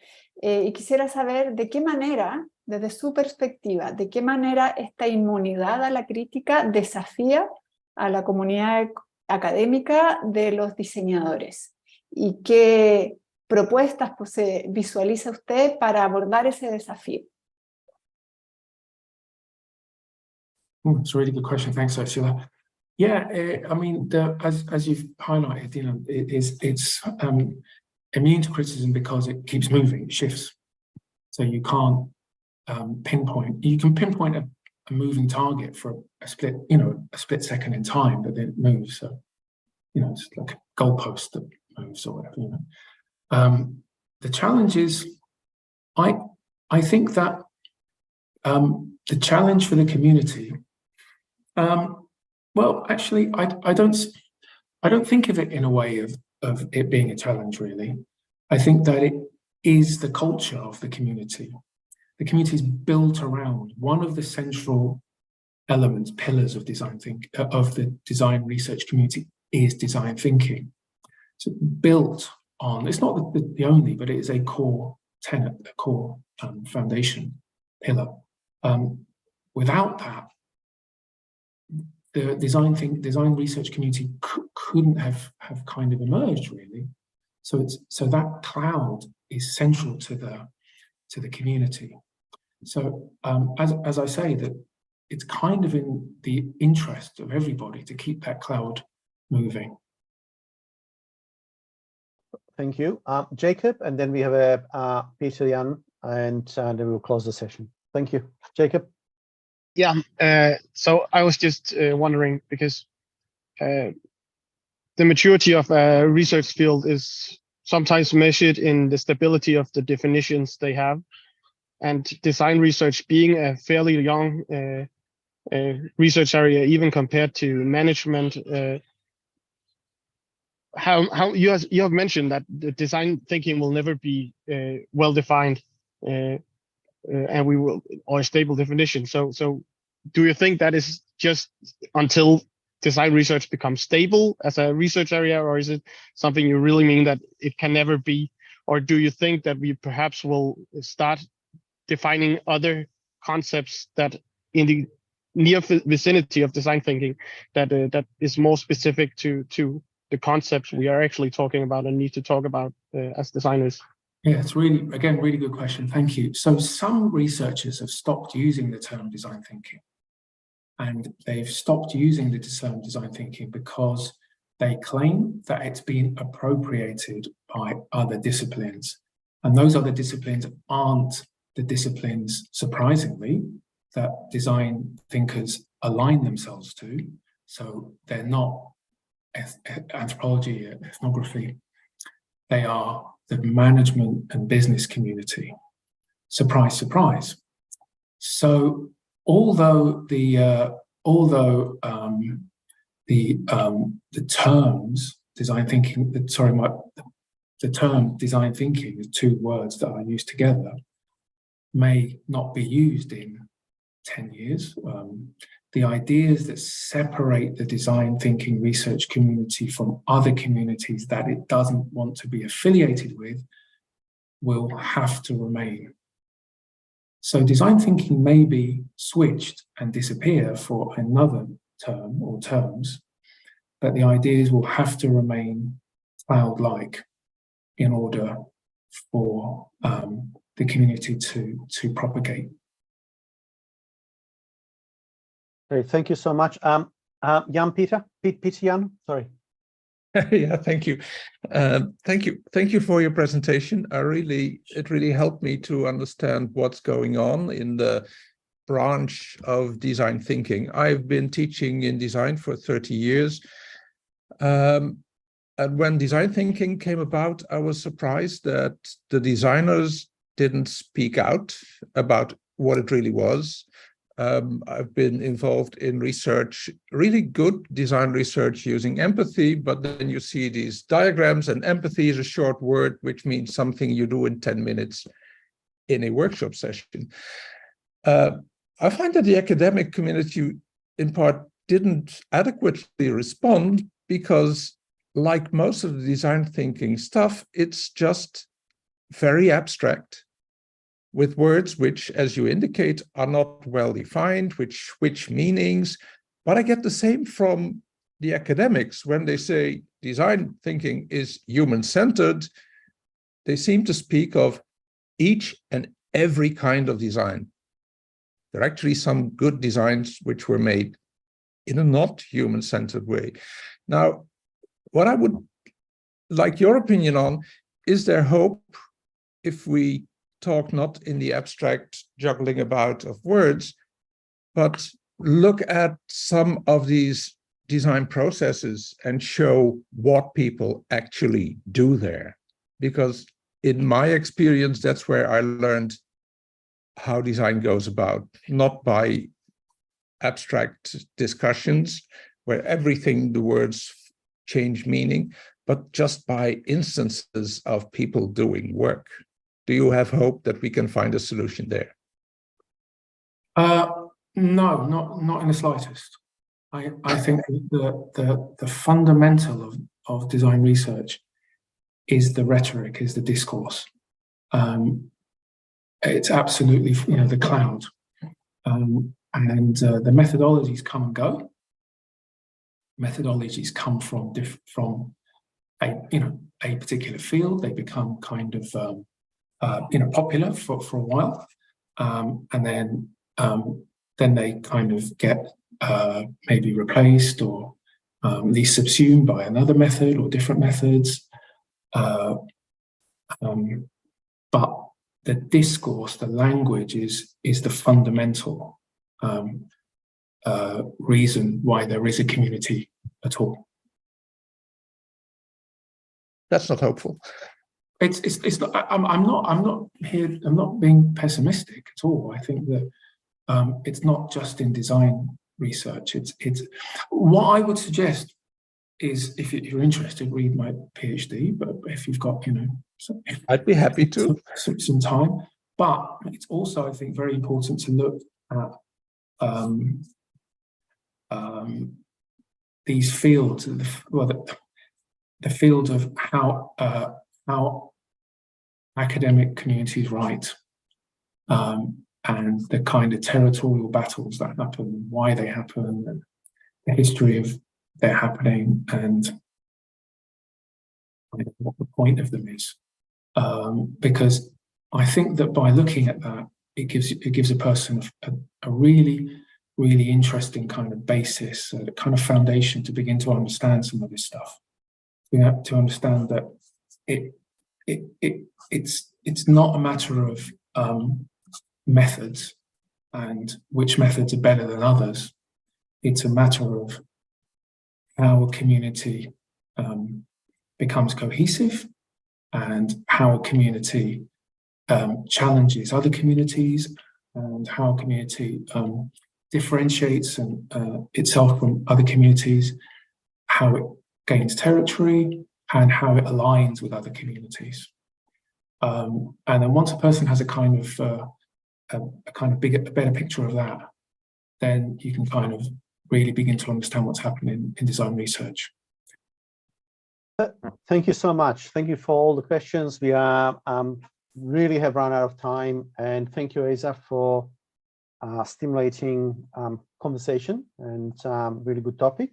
Y quisiera saber de qué manera, desde su perspectiva, de qué manera esta inmunidad a la crítica desafía a la comunidad académica de los diseñadores, y qué propuestas visualiza usted para abordar ese desafío. It's a really good question. Thanks, Ursula. Yeah, I mean, as you've highlighted, you know, it's immune to criticism because it keeps moving, it shifts. So you can't pinpoint. You can pinpoint a moving target for a split, you know, a split second in time, but then it moves. So, you know, it's like a goalpost that moves or whatever. You know, the challenge is, I think that the challenge for the community. Well, actually, I don't think of it in a way of it being a challenge, really. I think that it is the culture of the community. The community is built around one of the central elements, pillars of design of the design research community is design thinking. So built on, it's not the only, but it is a core tenet, a core foundation pillar. Without that, the design research community couldn't have kind of emerged, really. So that cloud is central to the community. So as I say, that it's kind of in the interest of everybody to keep that cloud moving. Thank you, Jacob, and then we have Peter Jan, and then we'll close the session. Thank you, Jacob. Yeah, so I was just wondering, because the maturity of a research field is sometimes measured in the stability of the definitions they have, and design research being a fairly young research area, even compared to management. How you have mentioned that the design thinking will never be well defined. And we will, or a stable definition. So do you think that is just until design research becomes stable as a research area, or is it something you really mean that it can never be? Or do you think that we perhaps will start defining other concepts that in the near vicinity of design thinking that is more specific to the concepts we are actually talking about and need to talk about as designers? Yeah, it's really, again, really good question. Thank you. So some researchers have stopped using the term design thinking, and they've stopped using the term design thinking because they claim that it's been appropriated by other disciplines. And those other disciplines aren't the disciplines, surprisingly, that design thinkers align themselves to. So they're not anthropology, ethnography. They are the management and business community. Surprise, surprise. So although the terms design thinking, the term design thinking, the two words that are used together, may not be used in 10 years. The ideas that separate the design thinking research community from other communities that it doesn't want to be affiliated with will have to remain. So design thinking may be switched and disappear for another term or terms, but the ideas will have to remain cloud-like in order for the community to propagate. Great, thank you so much. Peter Jan, sorry. Yeah, thank you. Thank you for your presentation. It really helped me to understand what's going on in the branch of design thinking. I've been teaching in design for 30 years. And when design thinking came about, I was surprised that the designers didn't speak out about what it really was. I've been involved in research, really good design research using empathy, but then you see these diagrams, and empathy is a short word, which means something you do in 10 minutes in a workshop session. I find that the academic community, in part, didn't adequately respond because, like most of the design thinking stuff, it's just very abstract, with words which, as you indicate, are not well defined, which switch meanings. But I get the same from the academics when they say design thinking is human-centered. They seem to speak of each and every kind of design. There are actually some good designs which were made in a not human-centered way. Now, what I would like your opinion on, is there hope if we talk not in the abstract juggling about of words, but look at some of these design processes and show what people actually do there? Because in my experience, that's where I learned how design goes about, not by abstract discussions where everything, the words change meaning, but just by instances of people doing work. Do you have hope that we can find a solution there? No, not in the slightest. I think the fundamental of design research is the rhetoric, is the discourse. It's absolutely, the cloud. And the methodologies come and go. Methodologies come from a particular field. They become kind of popular for a while, and then they kind of get maybe replaced or at least subsumed by another method or different methods. But the discourse, the language is the fundamental reason why there is a community at all. That's not hopeful. It's not. I'm not being pessimistic at all. I think that it's not just in design research. It's what I would suggest is, if you're interested, read my PhD. But if you've got I'd be happy to some time. But it's also, I think, very important to look at these fields. The field of how academic communities write, and the kind of territorial battles that happen, why they happen, and the history of their happening, and what the point of them is. Because I think that by looking at that, it gives a person a really, really interesting kind of basis, a kind of foundation to begin to understand some of this stuff. To understand that it's not a matter of methods and which methods are better than others. It's a matter of how a community becomes cohesive and how a community challenges other communities, and how a community differentiates itself from other communities, how it gains territory, and how it aligns with other communities. And then once a person has a kind of better picture of that, then you can kind of really begin to understand what's happening in design research. Thank you so much. Thank you for all the questions. We are really have run out of time, and thank you, Aysar, for stimulating conversation and really good topic.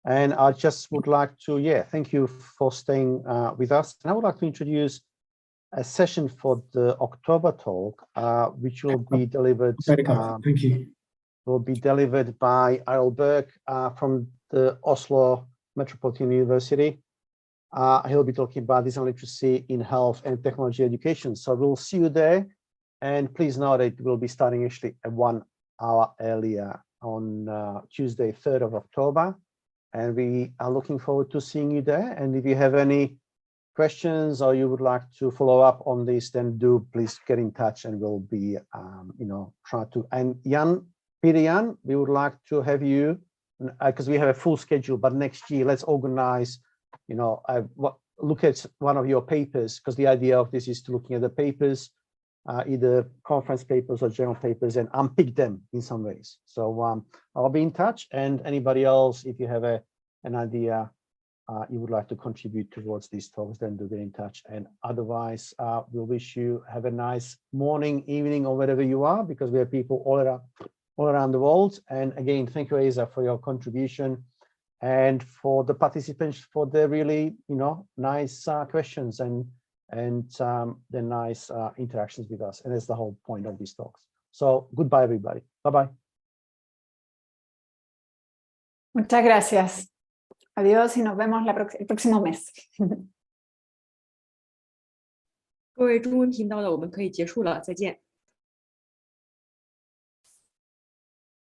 And I just would like to, thank you for staying with us. And I would like to introduce a session for the October talk, which will be delivered. Thank you. Will be delivered by Ariel Berg from the Oslo Metropolitan University. He'll be talking about design literacy in health and technology education. So we'll see you there. And please note that it will be starting actually 1 hour earlier on Tuesday, 3rd of October. And we are looking forward to seeing you there. And if you have any questions or you would like to follow up on this, then do please get in touch, and we'll be, try to. And Jan Pirian, we would like to have you, because we have a full schedule, but next year, let's organize, look at one of your papers, because the idea of this is to looking at the papers, either conference papers or journal papers, and unpick them in some ways. So I'll be in touch, and anybody else, if you have an idea you would like to contribute towards these talks, then do get in touch. And otherwise, we'll wish you have a nice morning, evening, or wherever you are, because we have people all around the world. And again, thank you, Aysar, for your contribution, and for the participants for the really, nice questions and the nice interactions with us. And that's the whole point of these talks. So goodbye, everybody. Bye-bye. Muchas gracias. Adiós y nos vemos el próximo mes. 各位中文频道的，我们可以结束了，再见。